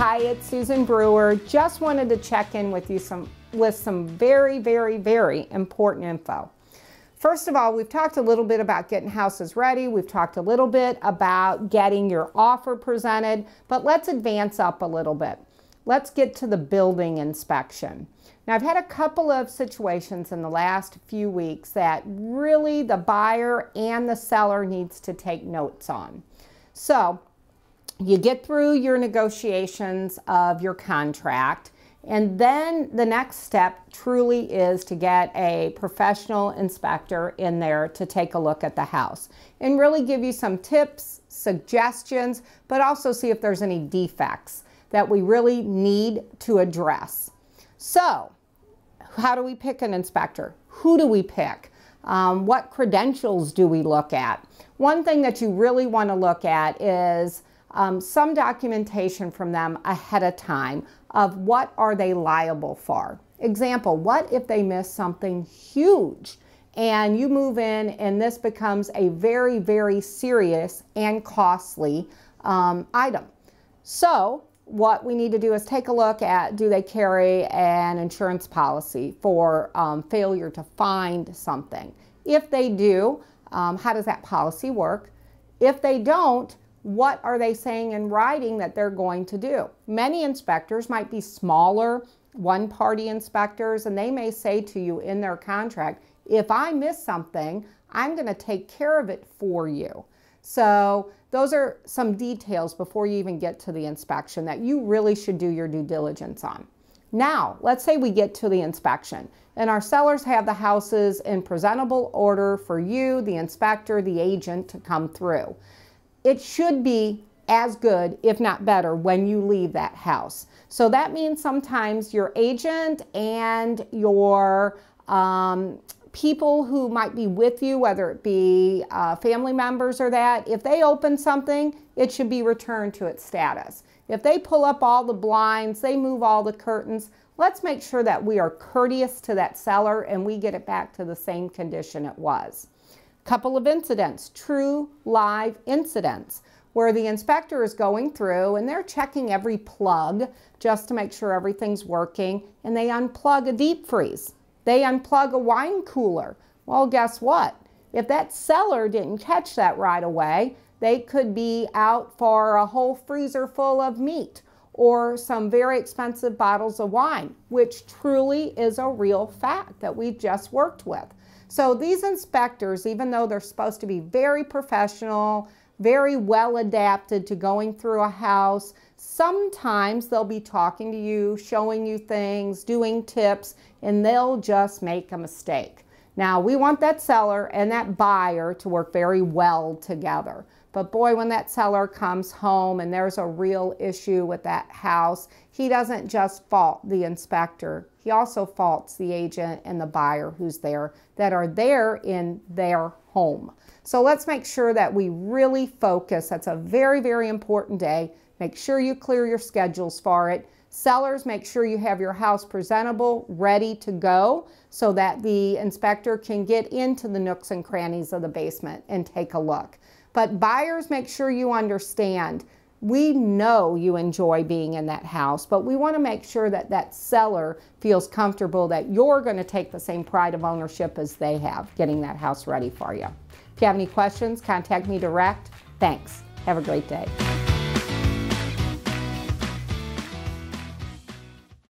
Hi, it's Susan Brewer. Just wanted to check in with you with some very, very, very important info. First of all, we've talked a little bit about getting houses ready. We've talked a little bit about getting your offer presented, but let's advance up a little bit. Let's get to the building inspection. Now, I've had a couple of situations in the last few weeks that really the buyer and the seller needs to take notes on. So, you get through your negotiations of your contract, and then the next step truly is to get a professional inspector in there to take a look at the house and really give you some tips, suggestions, but also see if there's any defects that we really need to address. So, how do we pick an inspector? Who do we pick? What credentials do we look at? One thing that you really want to look at is some documentation from them ahead of time of what are they liable for. Example, what if they miss something huge and you move in and this becomes a very, very serious and costly item? So what we need to do is take a look at, do they carry an insurance policy for failure to find something? If they do, how does that policy work? If they don't, what are they saying in writing that they're going to do? Many inspectors might be smaller one-party inspectors, and they may say to you in their contract, if I miss something, I'm going to take care of it for you. So those are some details before you even get to the inspection that you really should do your due diligence on. Now, let's say we get to the inspection and our sellers have the houses in presentable order for you, the inspector, the agent to come through. It should be as good, if not better, when you leave that house. So that means sometimes your agent and your people who might be with you, whether it be family members or that, if they open something, it should be returned to its status. If they pull up all the blinds, they move all the curtains, let's make sure that we are courteous to that seller and we get it back to the same condition it was. Couple of incidents, true live incidents, where the inspector is going through and they're checking every plug just to make sure everything's working, and they unplug a deep freeze. They unplug a wine cooler. Well, guess what? If that seller didn't catch that right away, they could be out for a whole freezer full of meat or some very expensive bottles of wine, which truly is a real fact that we've just worked with. So these inspectors, even though they're supposed to be very professional, very well adapted to going through a house, sometimes they'll be talking to you, showing you things, doing tips, and they'll just make a mistake. Now, we want that seller and that buyer to work very well together. But boy, when that seller comes home and there's a real issue with that house, he doesn't just fault the inspector. He also faults the agent and the buyer who's there, that are there in their home. So let's make sure that we really focus. That's a very, very important day. Make sure you clear your schedules for it. Sellers, make sure you have your house presentable, ready to go, so that the inspector can get into the nooks and crannies of the basement and take a look. But buyers, make sure you understand, we know you enjoy being in that house, but we want to make sure that that seller feels comfortable that you're going to take the same pride of ownership as they have getting that house ready for you. If you have any questions, contact me direct. Thanks. Have a great day.